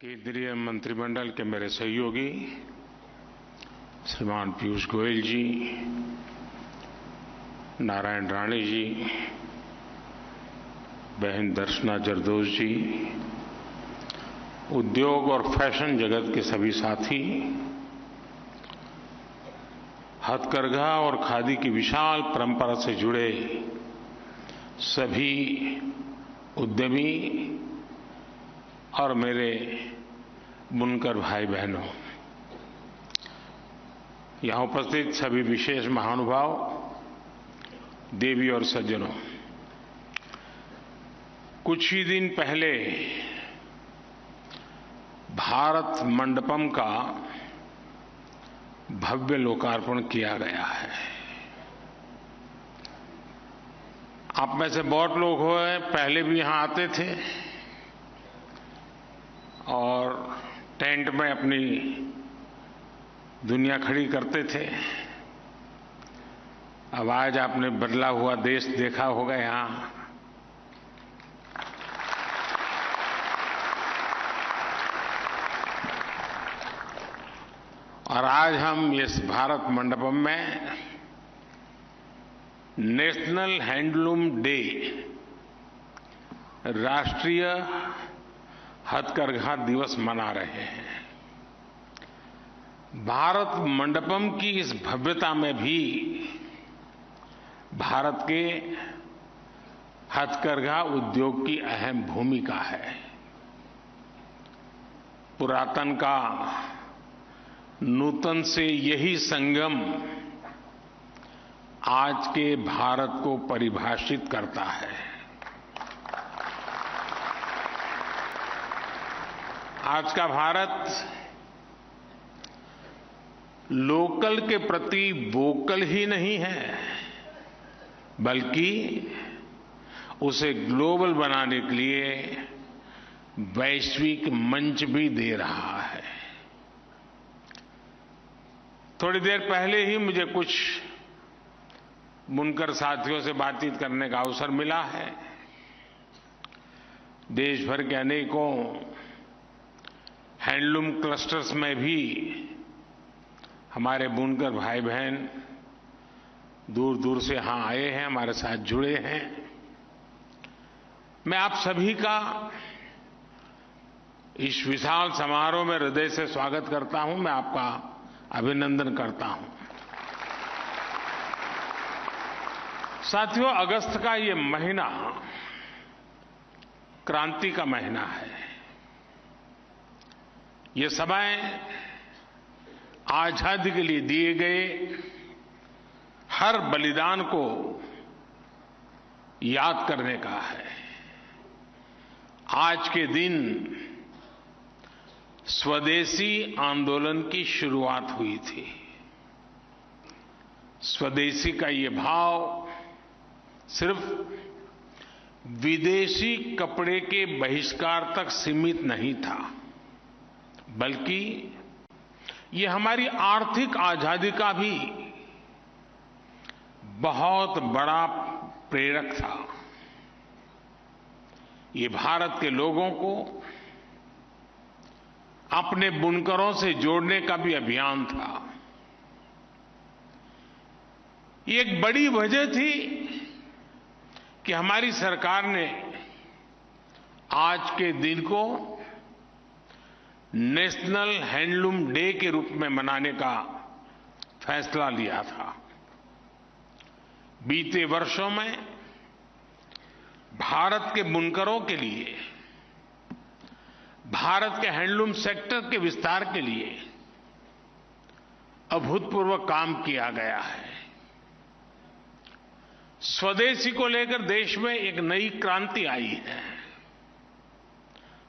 केंद्रीय मंत्रिमंडल के मेरे सहयोगी श्रीमान पीयूष गोयल जी, नारायण राणे जी, बहन दर्शना जरदोश जी, उद्योग और फैशन जगत के सभी साथी, हथकरघा और खादी की विशाल परंपरा से जुड़े सभी उद्यमी और मेरे बुनकर भाई बहनों, यहां उपस्थित सभी विशेष महानुभाव, देवी और सज्जनों, कुछ ही दिन पहले भारत मंडपम का भव्य लोकार्पण किया गया है। आप में से बहुत लोग पहले भी यहां आते थे और टेंट में अपनी दुनिया खड़ी करते थे। अब आज आपने बदला हुआ देश देखा होगा यहां। और आज हम इस भारत मंडपम में नेशनल हैंडलूम डे, राष्ट्रीय हथकरघा दिवस मना रहे हैं। भारत मंडपम की इस भव्यता में भी भारत के हथकरघा उद्योग की अहम भूमिका है। पुरातन का नूतन से यही संगम आज के भारत को परिभाषित करता है। आज का भारत लोकल के प्रति वोकल ही नहीं है, बल्कि उसे ग्लोबल बनाने के लिए वैश्विक मंच भी दे रहा है। थोड़ी देर पहले ही मुझे कुछ बुनकर साथियों से बातचीत करने का अवसर मिला है। देश भर के अनेकों हैंडलूम क्लस्टर्स में भी हमारे बुनकर भाई बहन दूर दूर से यहां आए हैं, हमारे साथ जुड़े हैं। मैं आप सभी का इस विशाल समारोह में हृदय से स्वागत करता हूं। मैं आपका अभिनंदन करता हूं। साथियों, अगस्त का ये महीना क्रांति का महीना है। ये समय आजादी के लिए दिए गए हर बलिदान को याद करने का है। आज के दिन स्वदेशी आंदोलन की शुरुआत हुई थी। स्वदेशी का ये भाव सिर्फ विदेशी कपड़े के बहिष्कार तक सीमित नहीं था, बल्कि ये हमारी आर्थिक आजादी का भी बहुत बड़ा प्रेरक था। ये भारत के लोगों को अपने बुनकरों से जोड़ने का भी अभियान था। ये एक बड़ी वजह थी कि हमारी सरकार ने आज के दिन को नेशनल हैंडलूम डे के रूप में मनाने का फैसला लिया था। बीते वर्षों में भारत के बुनकरों के लिए, भारत के हैंडलूम सेक्टर के विस्तार के लिए अभूतपूर्व काम किया गया है। स्वदेशी को लेकर देश में एक नई क्रांति आई है।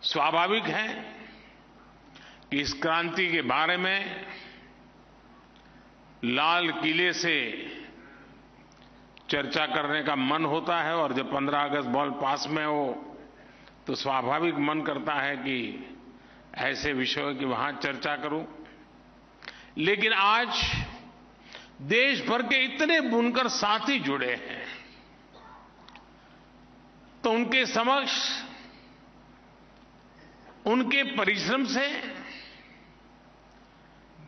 स्वाभाविक है कि इस क्रांति के बारे में लाल किले से चर्चा करने का मन होता है, और जब 15 अगस्त बॉल पास में हो तो स्वाभाविक मन करता है कि ऐसे विषयों की वहां चर्चा करूं। लेकिन आज देश भर के इतने बुनकर साथी जुड़े हैं, तो उनके समक्ष उनके परिश्रम से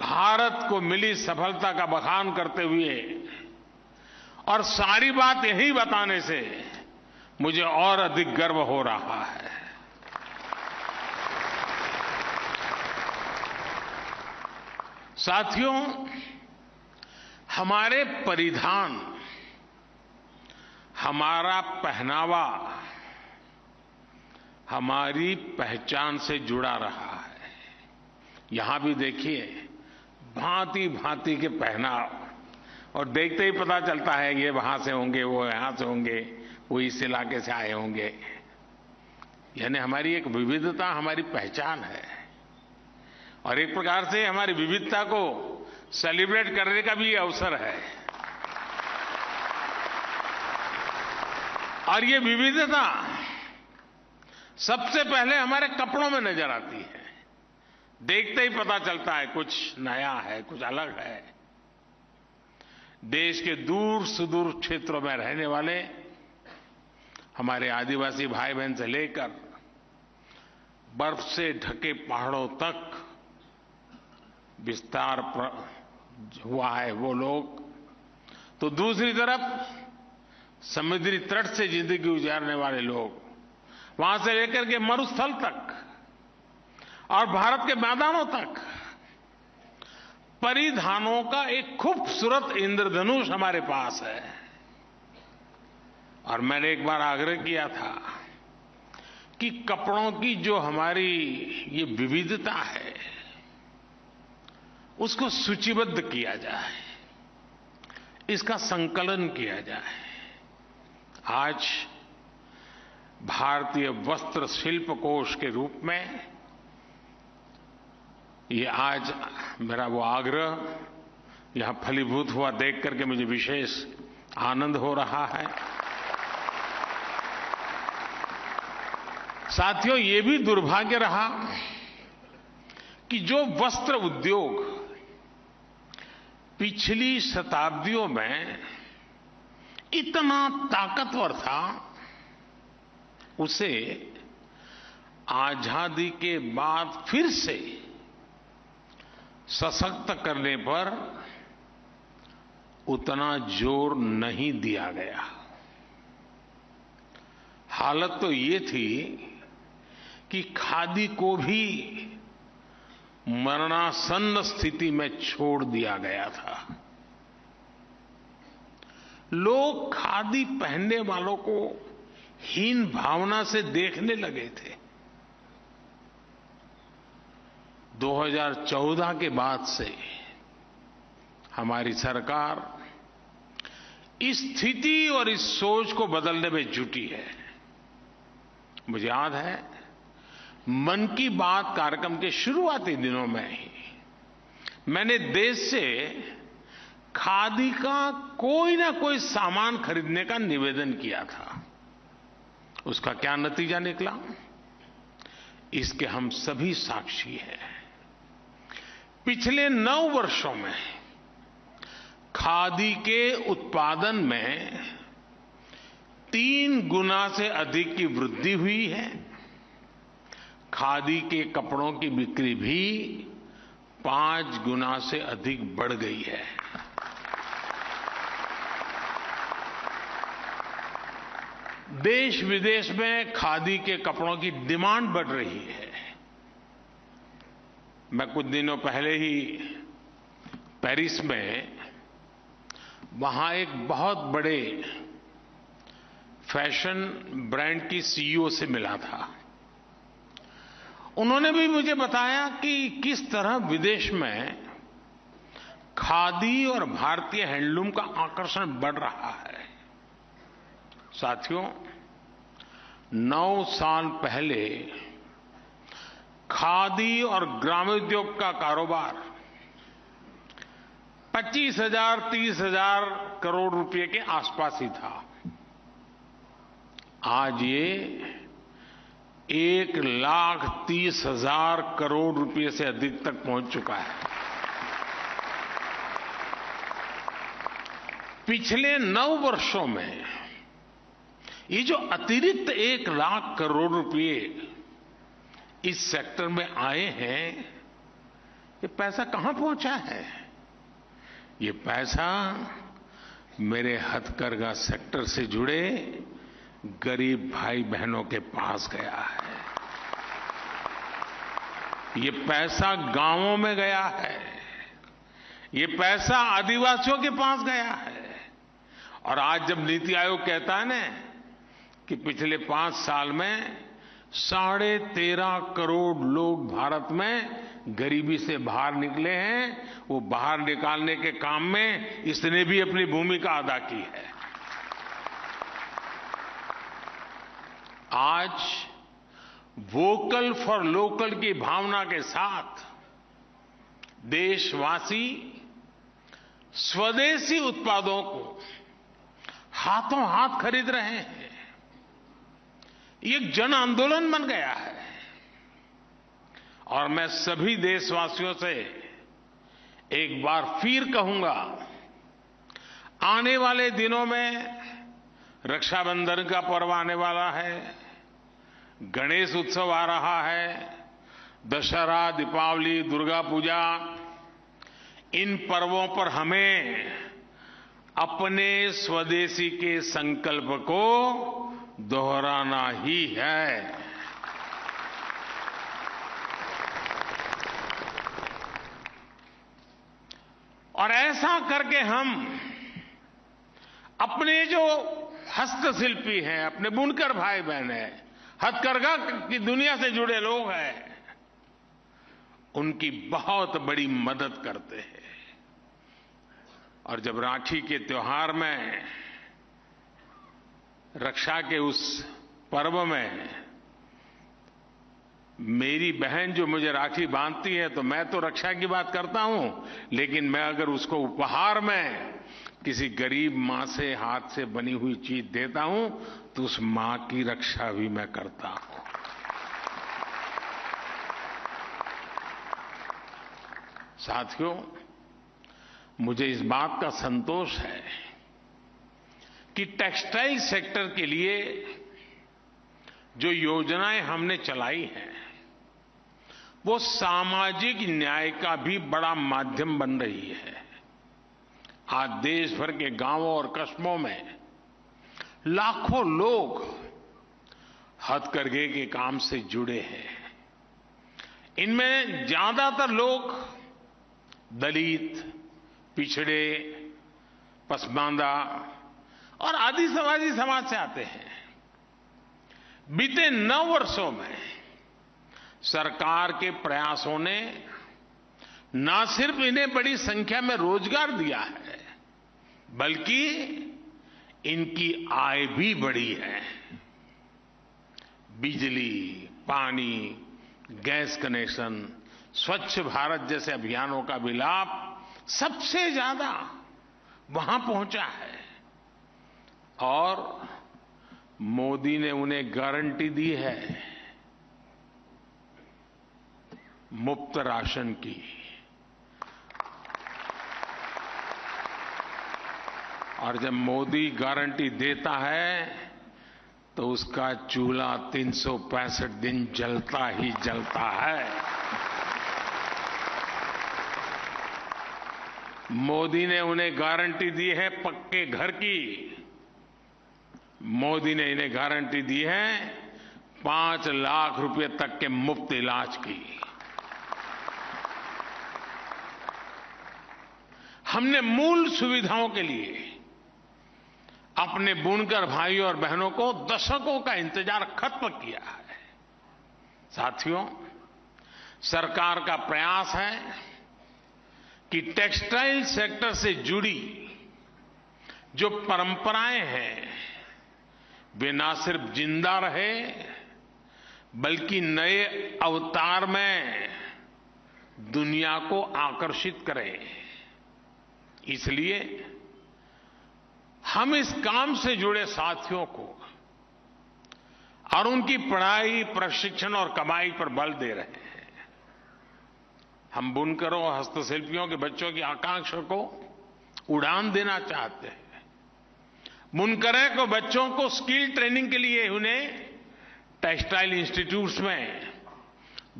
भारत को मिली सफलता का बखान करते हुए और सारी बात यही बताने से मुझे और अधिक गर्व हो रहा है। साथियों, हमारे परिधान, हमारा पहनावा हमारी पहचान से जुड़ा रहा है। यहां भी देखिए, भांति भांति के पहनाव, और देखते ही पता चलता है ये वहां से होंगे, वो यहां से होंगे, वो इस इलाके से आए होंगे। यानी हमारी एक विविधता हमारी पहचान है और एक प्रकार से हमारी विविधता को सेलिब्रेट करने का भी अवसर है। और ये विविधता सबसे पहले हमारे कपड़ों में नजर आती है। देखते ही पता चलता है कुछ नया है, कुछ अलग है। देश के दूर सुदूर क्षेत्रों में रहने वाले हमारे आदिवासी भाई बहन से लेकर बर्फ से ढके पहाड़ों तक विस्तार हुआ है वो लोग, तो दूसरी तरफ समुद्री तट से जिंदगी गुजारने वाले लोग, वहां से लेकर के मरुस्थल तक और भारत के मैदानों तक परिधानों का एक खूबसूरत इंद्रधनुष हमारे पास है। और मैंने एक बार आग्रह किया था कि कपड़ों की जो हमारी ये विविधता है उसको सूचीबद्ध किया जाए, इसका संकलन किया जाए। आज भारतीय वस्त्र शिल्प कोश के रूप में ये आज मेरा वो आग्रह यहां फलीभूत हुआ देख करके मुझे विशेष आनंद हो रहा है। साथियों, ये भी दुर्भाग्य रहा कि जो वस्त्र उद्योग पिछली शताब्दियों में इतना ताकतवर था, उसे आजादी के बाद फिर से सशक्त करने पर उतना जोर नहीं दिया गया। हालत तो ये थी कि खादी को भी मरणासन्न स्थिति में छोड़ दिया गया था। लोग खादी पहनने वालों को हीन भावना से देखने लगे थे। 2014 के बाद से हमारी सरकार इस स्थिति और इस सोच को बदलने में जुटी है। मुझे याद है, मन की बात कार्यक्रम के शुरुआती दिनों में ही मैंने देश से खादी का कोई ना कोई सामान खरीदने का निवेदन किया था। उसका क्या नतीजा निकला, इसके हम सभी साक्षी हैं। पिछले 9 वर्षों में खादी के उत्पादन में 3 गुना से अधिक की वृद्धि हुई है। खादी के कपड़ों की बिक्री भी 5 गुना से अधिक बढ़ गई है। देश विदेश में खादी के कपड़ों की डिमांड बढ़ रही है। मैं कुछ दिनों पहले ही पेरिस में वहां एक बहुत बड़े फैशन ब्रांड की सीईओ से मिला था। उन्होंने भी मुझे बताया कि किस तरह विदेश में खादी और भारतीय हैंडलूम का आकर्षण बढ़ रहा है। साथियों, 9 साल पहले खादी और ग्रामोद्योग का कारोबार 25,000-30,000 करोड़ रुपए के आसपास ही था। आज ये 1,30,000 करोड़ रुपए से अधिक तक पहुंच चुका है। पिछले 9 वर्षों में ये जो अतिरिक्त 1 लाख करोड़ रुपए इस सेक्टर में आए हैं, ये पैसा कहां पहुंचा है? ये पैसा मेरे हथकरघा सेक्टर से जुड़े गरीब भाई बहनों के पास गया है। ये पैसा गांवों में गया है, ये पैसा आदिवासियों के पास गया है। और आज जब नीति आयोग कहता है ना कि पिछले 5 साल में 13.5 करोड़ लोग भारत में गरीबी से बाहर निकले हैं, वो बाहर निकालने के काम में इसने भी अपनी भूमिका अदा की है। आज वोकल फॉर लोकल की भावना के साथ देशवासी स्वदेशी उत्पादों को हाथों हाथ खरीद रहे हैं। ये एक जन आंदोलन बन गया है। और मैं सभी देशवासियों से एक बार फिर कहूंगा, आने वाले दिनों में रक्षाबंधन का पर्व आने वाला है, गणेश उत्सव आ रहा है, दशहरा, दीपावली, दुर्गा पूजा, इन पर्वों पर हमें अपने स्वदेशी के संकल्प को दोहराना ही है। और ऐसा करके हम अपने जो हस्तशिल्पी हैं, अपने बुनकर भाई बहन हैं, हथकरघा की दुनिया से जुड़े लोग हैं, उनकी बहुत बड़ी मदद करते हैं। और जब राखी के त्योहार में, रक्षा के उस पर्व में मेरी बहन जो मुझे राखी बांधती है, तो मैं तो रक्षा की बात करता हूं, लेकिन मैं अगर उसको उपहार में किसी गरीब मां से हाथ से बनी हुई चीज देता हूं, तो उस मां की रक्षा भी मैं करता हूं। साथियों, मुझे इस बात का संतोष है कि टेक्सटाइल सेक्टर के लिए जो योजनाएं हमने चलाई हैं, वो सामाजिक न्याय का भी बड़ा माध्यम बन रही है। आज देश भर के गांवों और कस्बों में लाखों लोग हथकरघे के काम से जुड़े हैं। इनमें ज्यादातर लोग दलित, पिछड़े, पसमानदा और आदिवासी समाज से आते हैं। बीते 9 वर्षों में सरकार के प्रयासों ने न सिर्फ इन्हें बड़ी संख्या में रोजगार दिया है, बल्कि इनकी आय भी बढ़ी है। बिजली, पानी, गैस कनेक्शन, स्वच्छ भारत जैसे अभियानों का भी लाभ सबसे ज्यादा वहां पहुंचा है। और मोदी ने उन्हें गारंटी दी है मुफ्त राशन की। और जब मोदी गारंटी देता है तो उसका चूल्हा 365 दिन जलता ही जलता है। मोदी ने उन्हें गारंटी दी है पक्के घर की। मोदी ने इन्हें गारंटी दी है 5 लाख रुपए तक के मुफ्त इलाज की। हमने मूल सुविधाओं के लिए अपने बुनकर भाइयों और बहनों को दशकों का इंतजार खत्म किया है। साथियों, सरकार का प्रयास है कि टेक्सटाइल सेक्टर से जुड़ी जो परंपराएं हैं, वे न सिर्फ जिंदा रहे, बल्कि नए अवतार में दुनिया को आकर्षित करें। इसलिए हम इस काम से जुड़े साथियों को और उनकी पढ़ाई, प्रशिक्षण और कमाई पर बल दे रहे हैं। हम बुनकरों और हस्तशिल्पियों के बच्चों की आकांक्षा को उड़ान देना चाहते हैं। बुनकरों को बच्चों को स्किल ट्रेनिंग के लिए उन्हें टेक्सटाइल इंस्टीट्यूट्स में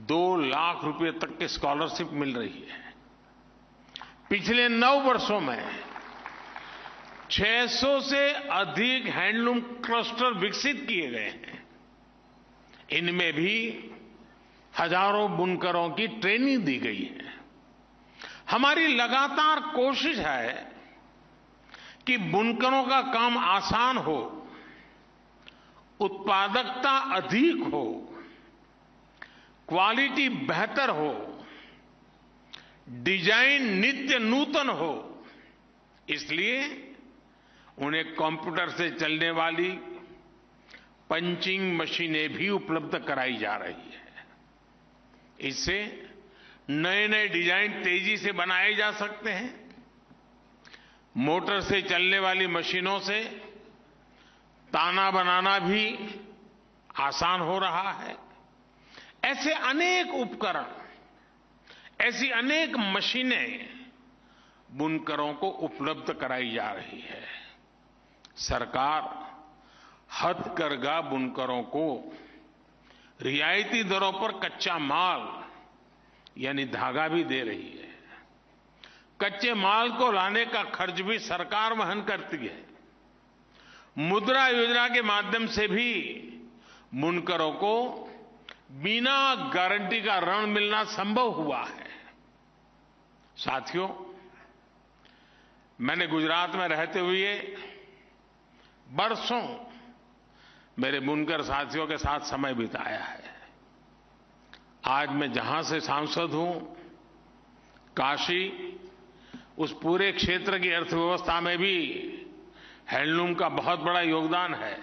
2 लाख रुपए तक की स्कॉलरशिप मिल रही है। पिछले 9 वर्षों में 600 से अधिक हैंडलूम क्लस्टर विकसित किए गए हैं। इनमें भी हजारों बुनकरों की ट्रेनिंग दी गई है। हमारी लगातार कोशिश है कि बुनकरों का काम आसान हो, उत्पादकता अधिक हो, क्वालिटी बेहतर हो, डिजाइन नित्य नूतन हो। इसलिए उन्हें कंप्यूटर से चलने वाली पंचिंग मशीनें भी उपलब्ध कराई जा रही है। इससे नए नए डिजाइन तेजी से बनाए जा सकते हैं। मोटर से चलने वाली मशीनों से ताना बनाना भी आसान हो रहा है। ऐसे अनेक उपकरण, ऐसी अनेक मशीनें बुनकरों को उपलब्ध कराई जा रही है। सरकार हथकरघा बुनकरों को रियायती दरों पर कच्चा माल यानी धागा भी दे रही है। कच्चे माल को लाने का खर्च भी सरकार वहन करती है। मुद्रा योजना के माध्यम से भी बुनकरों को बिना गारंटी का ऋण मिलना संभव हुआ है। साथियों, मैंने गुजरात में रहते हुए बरसों मेरे बुनकर साथियों के साथ समय बिताया है। आज मैं जहां से सांसद हूं, काशी, उस पूरे क्षेत्र की अर्थव्यवस्था में भी हैंडलूम का बहुत बड़ा योगदान है।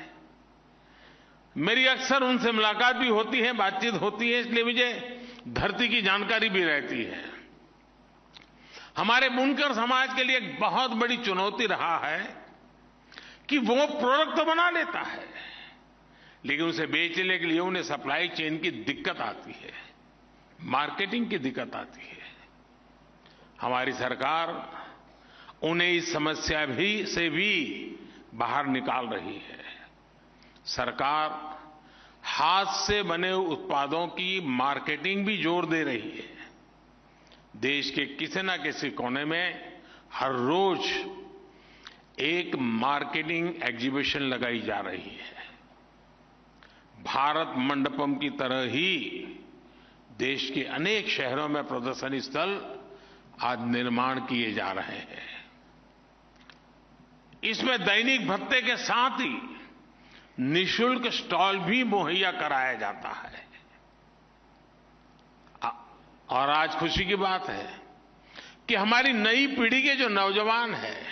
मेरी अक्सर उनसे मुलाकात भी होती है, बातचीत होती है, इसलिए मुझे धरती की जानकारी भी रहती है। हमारे बुनकर समाज के लिए एक बहुत बड़ी चुनौती रहा है कि वो प्रोडक्ट तो बना लेता है, लेकिन उसे बेचने के लिए उन्हें सप्लाई चेन की दिक्कत आती है, मार्केटिंग की दिक्कत आती है। हमारी सरकार उन्हें इस समस्या से भी बाहर निकाल रही है। सरकार हाथ से बने उत्पादों की मार्केटिंग भी जोर दे रही है। देश के किसी न किसी कोने में हर रोज एक मार्केटिंग एग्जीबिशन लगाई जा रही है। भारत मंडपम की तरह ही देश के अनेक शहरों में प्रदर्शनी स्थल आज निर्माण किए जा रहे हैं। इसमें दैनिक भत्ते के साथ ही निःशुल्क स्टॉल भी मुहैया कराया जाता है। और आज खुशी की बात है कि हमारी नई पीढ़ी के जो नौजवान हैं,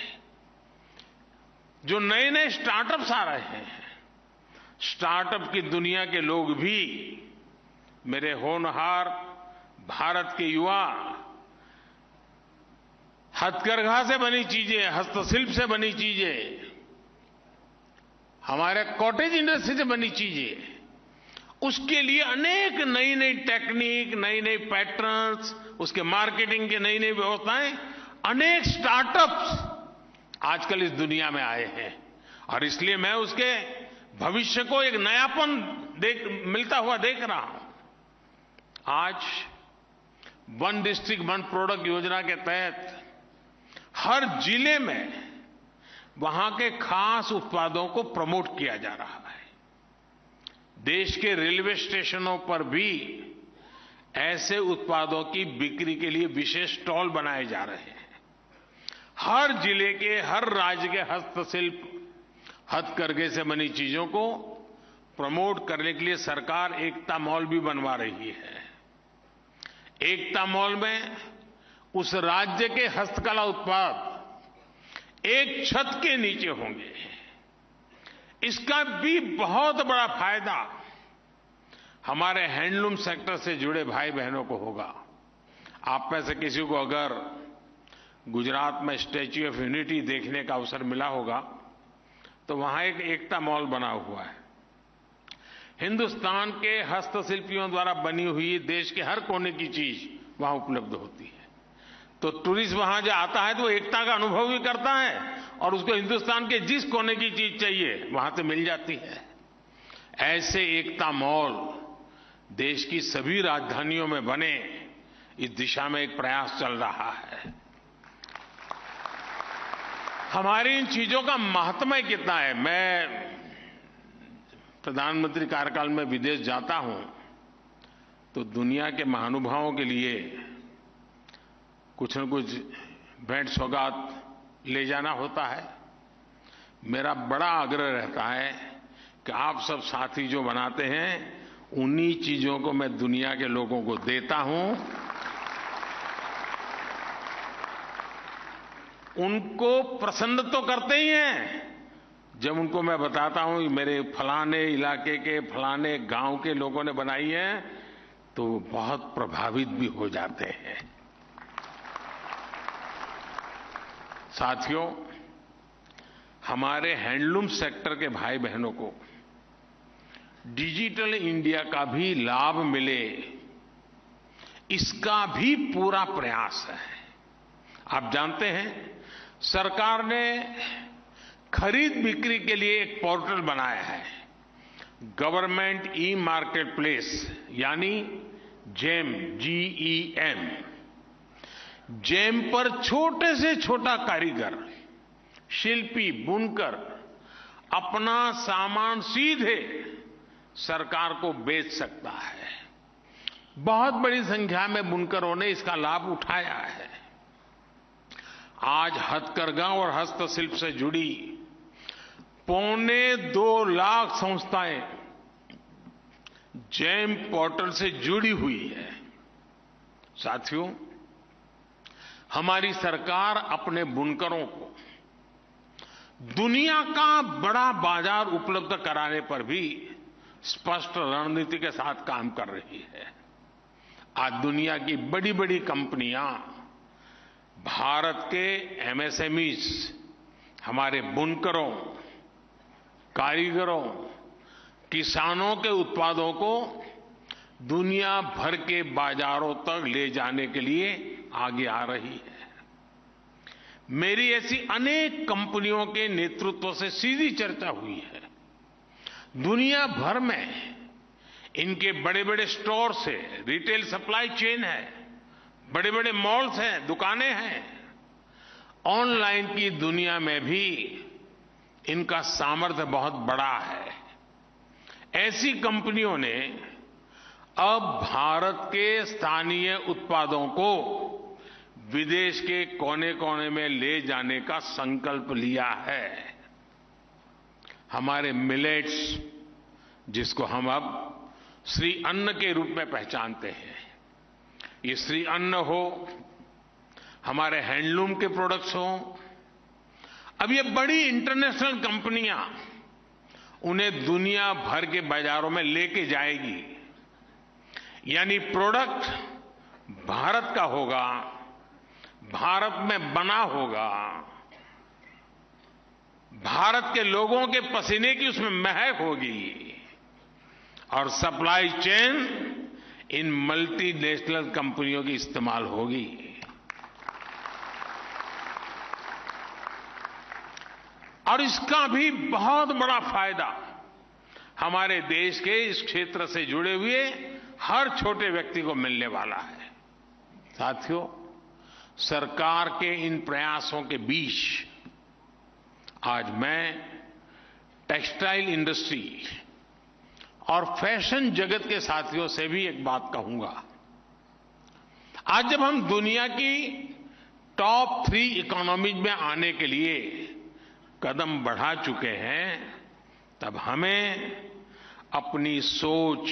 जो नए नए स्टार्टअप्स आ रहे हैं, स्टार्टअप की दुनिया के लोग भी मेरे होनहार भारत के युवा हथकरघा से बनी चीजें, हस्तशिल्प से बनी चीजें, हमारे कॉटेज इंडस्ट्री से बनी चीजें, उसके लिए अनेक नई नई टेक्निक, नई नई पैटर्न्स, उसके मार्केटिंग की नई नई व्यवस्थाएं, अनेक स्टार्टअप्स आजकल इस दुनिया में आए हैं। और इसलिए मैं उसके भविष्य को एक नयापन मिलता हुआ देख रहा हूं। आज वन डिस्ट्रिक्ट वन प्रोडक्ट योजना के तहत हर जिले में वहां के खास उत्पादों को प्रमोट किया जा रहा है। देश के रेलवे स्टेशनों पर भी ऐसे उत्पादों की बिक्री के लिए विशेष स्टॉल बनाए जा रहे हैं। हर जिले के, हर राज्य के हस्तशिल्प, हथकरघे से बनी चीजों को प्रमोट करने के लिए सरकार एकता मॉल भी बनवा रही है। एकता मॉल में उस राज्य के हस्तकला उत्पाद एक छत के नीचे होंगे। इसका भी बहुत बड़ा फायदा हमारे हैंडलूम सेक्टर से जुड़े भाई बहनों को होगा। आप में से किसी को अगर गुजरात में स्टैच्यू ऑफ यूनिटी देखने का अवसर मिला होगा तो वहां एक एकता मॉल बना हुआ है। हिंदुस्तान के हस्तशिल्पियों द्वारा बनी हुई देश के हर कोने की चीज वहां उपलब्ध होती है। तो टूरिस्ट वहां जो आता है तो एकता का अनुभव भी करता है और उसको हिंदुस्तान के जिस कोने की चीज चाहिए वहां से मिल जाती है। ऐसे एकता मॉल देश की सभी राजधानियों में बने, इस दिशा में एक प्रयास चल रहा है। हमारी इन चीजों का महात्म्य कितना है। मैं प्रधानमंत्री कार्यकाल में विदेश जाता हूं तो दुनिया के महानुभावों के लिए कुछ न कुछ भेंट सौगात ले जाना होता है। मेरा बड़ा आग्रह रहता है कि आप सब साथी जो बनाते हैं उन्हीं चीजों को मैं दुनिया के लोगों को देता हूं, उनको प्रसन्न तो करते ही हैं। जब उनको मैं बताता हूं कि मेरे फलाने इलाके के फलाने गांव के लोगों ने बनाई है तो वो बहुत प्रभावित भी हो जाते हैं। साथियों, हमारे हैंडलूम सेक्टर के भाई बहनों को डिजिटल इंडिया का भी लाभ मिले, इसका भी पूरा प्रयास है। आप जानते हैं, सरकार ने खरीद बिक्री के लिए एक पोर्टल बनाया है, गवर्नमेंट ई मार्केट प्लेस, यानी जेम, GEM। जेम पर छोटे से छोटा कारीगर, शिल्पी, बुनकर अपना सामान सीधे सरकार को बेच सकता है। बहुत बड़ी संख्या में बुनकरों ने इसका लाभ उठाया है। आज हथकरघा और हस्तशिल्प से जुड़ी 2.25 लाख संस्थाएं जेम पोर्टल से जुड़ी हुई है। साथियों, हमारी सरकार अपने बुनकरों को दुनिया का बड़ा बाजार उपलब्ध कराने पर भी स्पष्ट रणनीति के साथ काम कर रही है। आज दुनिया की बड़ी बड़ी कंपनियां भारत के MSMEs, हमारे बुनकरों, कारीगरों, किसानों के उत्पादों को दुनिया भर के बाजारों तक ले जाने के लिए आगे आ रही है। मेरी ऐसी अनेक कंपनियों के नेतृत्व से सीधी चर्चा हुई है। दुनिया भर में इनके बड़े बड़े स्टोर्स हैं, रिटेल सप्लाई चेन है, बड़े बड़े मॉल्स हैं, दुकानें हैं। ऑनलाइन की दुनिया में भी इनका सामर्थ्य बहुत बड़ा है। ऐसी कंपनियों ने अब भारत के स्थानीय उत्पादों को विदेश के कोने कोने में ले जाने का संकल्प लिया है। हमारे मिलेट्स, जिसको हम अब श्री अन्न के रूप में पहचानते हैं, ये श्री अन्न हो, हमारे हैंडलूम के प्रोडक्ट्स हो, अब ये बड़ी इंटरनेशनल कंपनियां उन्हें दुनिया भर के बाजारों में लेके जाएगी। यानी प्रोडक्ट भारत का होगा, भारत में बना होगा, भारत के लोगों के पसीने की उसमें महक होगी और सप्लाई चेन इन मल्टीनेशनल कंपनियों की इस्तेमाल होगी। और इसका भी बहुत बड़ा फायदा हमारे देश के इस क्षेत्र से जुड़े हुए हर छोटे व्यक्ति को मिलने वाला है। साथियों, सरकार के इन प्रयासों के बीच आज मैं टेक्सटाइल इंडस्ट्री और फैशन जगत के साथियों से भी एक बात कहूंगा। आज जब हम दुनिया की टॉप 3 इकोनॉमीज में आने के लिए कदम बढ़ा चुके हैं, तब हमें अपनी सोच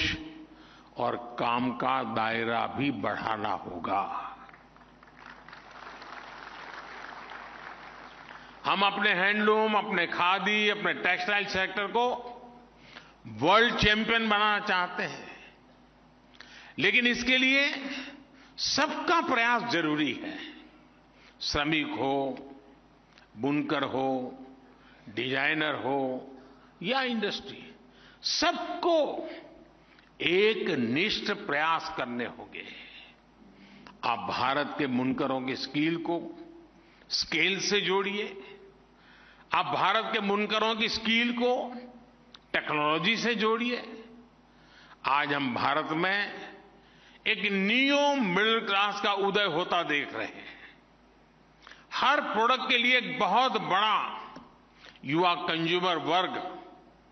और काम का दायरा भी बढ़ाना होगा। हम अपने हैंडलूम, अपने खादी, अपने टेक्सटाइल सेक्टर को वर्ल्ड चैंपियन बनाना चाहते हैं, लेकिन इसके लिए सबका प्रयास जरूरी है। श्रमिक हो, बुनकर हो, डिजाइनर हो या इंडस्ट्री, सबको एक निष्ठ प्रयास करने होंगे। आप भारत के बुनकरों की स्किल को स्केल से जोड़िए, आप भारत के बुनकरों की स्किल को टेक्नोलॉजी से जोड़िए, आज हम भारत में एक नियो मिडिल क्लास का उदय होता देख रहे हैं। हर प्रोडक्ट के लिए एक बहुत बड़ा युवा कंज्यूमर वर्ग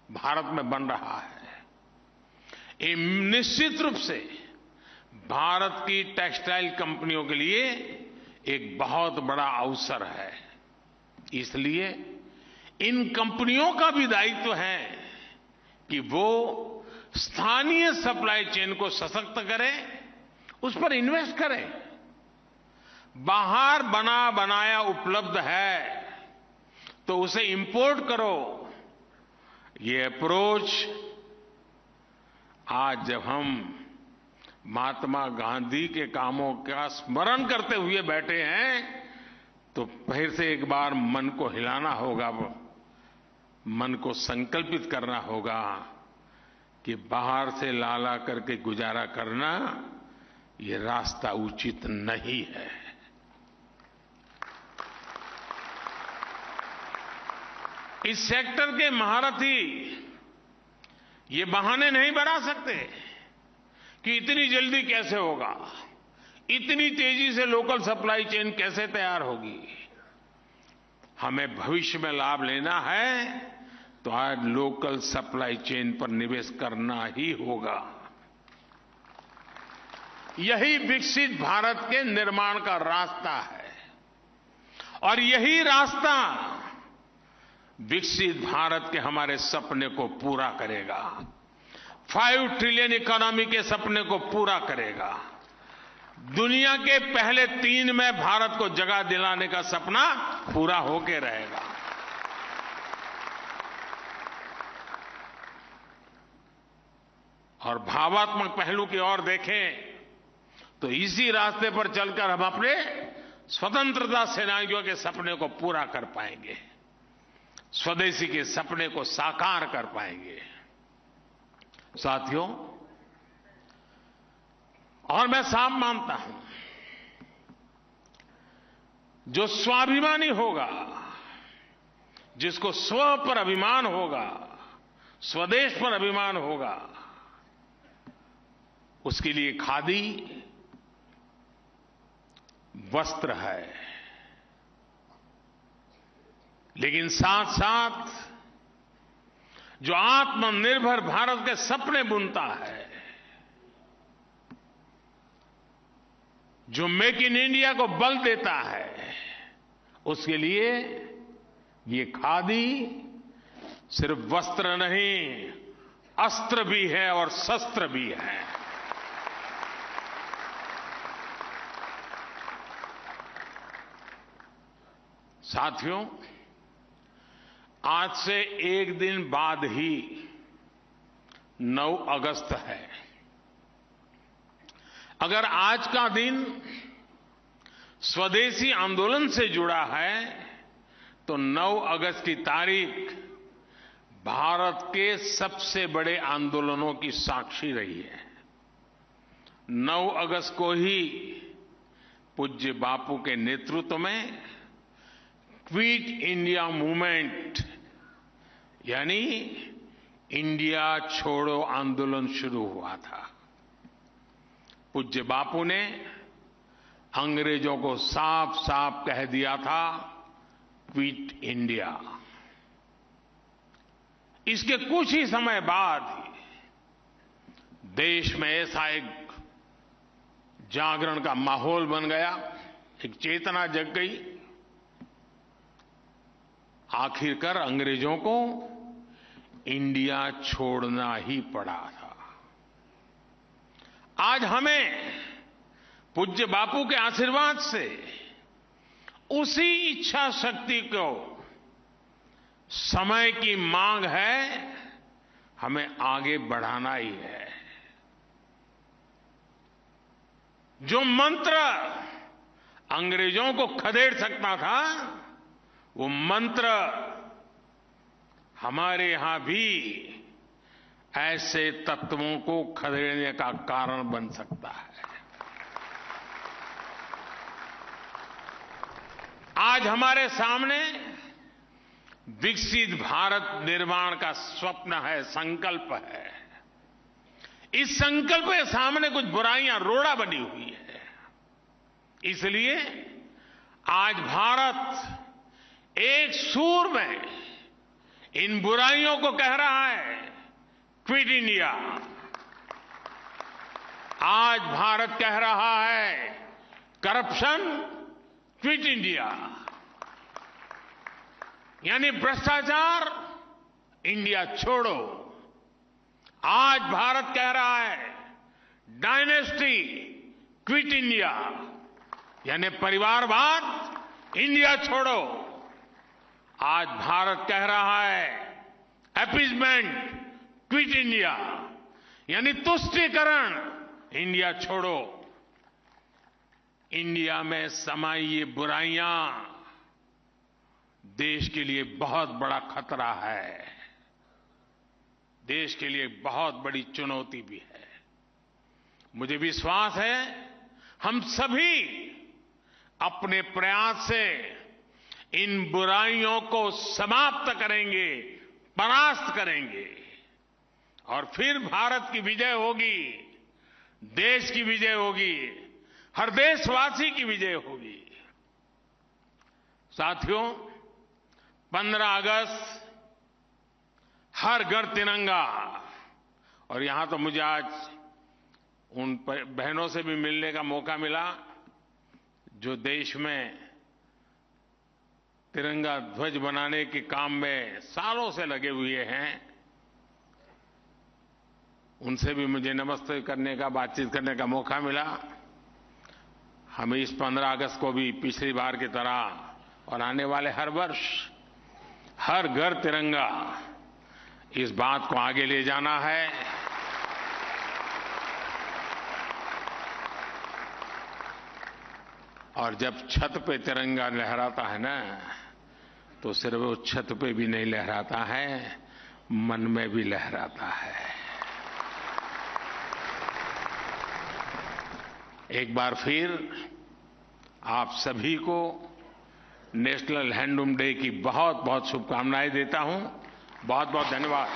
भारत में बन रहा है। ये निश्चित रूप से भारत की टेक्सटाइल कंपनियों के लिए एक बहुत बड़ा अवसर है। इसलिए इन कंपनियों का भी दायित्व है कि वो स्थानीय सप्लाई चेन को सशक्त करें, उस पर इन्वेस्ट करें। बाहर बना बनाया उपलब्ध है तो उसे इंपोर्ट करो। ये अप्रोच आज जब हम महात्मा गांधी के कामों का स्मरण करते हुए बैठे हैं तो फिर से एक बार मन को हिलाना होगा, मन को संकल्पित करना होगा कि बाहर से ला करके गुजारा करना ये रास्ता उचित नहीं है। इस सेक्टर के महारथी ये बहाने नहीं बना सकते कि इतनी जल्दी कैसे होगा, इतनी तेजी से लोकल सप्लाई चेन कैसे तैयार होगी। हमें भविष्य में लाभ लेना है तो आज लोकल सप्लाई चेन पर निवेश करना ही होगा। यही विकसित भारत के निर्माण का रास्ता है और यही रास्ता विकसित भारत के हमारे सपने को पूरा करेगा, 5 ट्रिलियन इकोनॉमी के सपने को पूरा करेगा, दुनिया के पहले 3 में भारत को जगह दिलाने का सपना पूरा होके रहेगा। और भावात्मक पहलू की ओर देखें तो इसी रास्ते पर चलकर हम अपने स्वतंत्रता सेनानियों के सपने को पूरा कर पाएंगे, स्वदेशी के सपने को साकार कर पाएंगे। साथियों, और मैं साफ मानता हूं, जो स्वाभिमानी होगा, जिसको स्व पर अभिमान होगा, स्वदेश पर अभिमान होगा, उसके लिए खादी वस्त्र है। लेकिन साथ साथ जो आत्मनिर्भर भारत के सपने बुनता है, जो मेक इन इंडिया को बल देता है, उसके लिए ये खादी सिर्फ वस्त्र नहीं, अस्त्र भी है और शस्त्र भी है। साथियों, आज से एक दिन बाद ही 9 अगस्त है। अगर आज का दिन स्वदेशी आंदोलन से जुड़ा है तो 9 अगस्त की तारीख भारत के सबसे बड़े आंदोलनों की साक्षी रही है। 9 अगस्त को ही पूज्य बापू के नेतृत्व में क्विट इंडिया मूवमेंट यानी इंडिया छोड़ो आंदोलन शुरू हुआ था। पूज्य बापू ने अंग्रेजों को साफ साफ कह दिया था, क्विट इंडिया। इसके कुछ ही समय बाद देश में ऐसा एक जागरण का माहौल बन गया, एक चेतना जग गई। आखिरकार अंग्रेजों को इंडिया छोड़ना ही पड़ा था। आज हमें पूज्य बापू के आशीर्वाद से उसी इच्छा शक्ति को समय की मांग है, हमें आगे बढ़ाना ही है। जो मंत्र अंग्रेजों को खदेड़ सकता था, वो मंत्र हमारे यहां भी ऐसे तत्वों को खदेड़ने का कारण बन सकता है। आज हमारे सामने विकसित भारत निर्माण का स्वप्न है, संकल्प है। इस संकल्प के सामने कुछ बुराइयां रोड़ा बनी हुई है। इसलिए आज भारत एक सूर में इन बुराइयों को कह रहा है, क्विट इंडिया। आज भारत कह रहा है, करप्शन क्विट इंडिया, यानी भ्रष्टाचार इंडिया छोड़ो। आज भारत कह रहा है, डायनेस्टी क्विट इंडिया, यानी परिवारवाद इंडिया छोड़ो। आज भारत कह रहा है, अपीजमेंट क्विट इंडिया, यानी तुष्टीकरण इंडिया छोड़ो। इंडिया में समाई ये बुराइयां देश के लिए बहुत बड़ा खतरा है, देश के लिए बहुत बड़ी चुनौती भी है। मुझे विश्वास है हम सभी अपने प्रयास से इन बुराइयों को समाप्त करेंगे, परास्त करेंगे और फिर भारत की विजय होगी, देश की विजय होगी, हर देशवासी की विजय होगी। साथियों, 15 अगस्त हर घर तिरंगा। और यहां तो मुझे आज उन बहनों से भी मिलने का मौका मिला जो देश में तिरंगा ध्वज बनाने के काम में सालों से लगे हुए हैं। उनसे भी मुझे नमस्ते करने का, बातचीत करने का मौका मिला। हमें इस 15 अगस्त को भी पिछली बार की तरह और आने वाले हर वर्ष हर घर तिरंगा, इस बात को आगे ले जाना है। और जब छत पे तिरंगा लहराता है ना, तो सिर्फ वो छत पे भी नहीं लहराता है, मन में भी लहराता है। एक बार फिर आप सभी को नेशनल हैंडलूम डे की बहुत बहुत शुभकामनाएं देता हूं। बहुत बहुत धन्यवाद।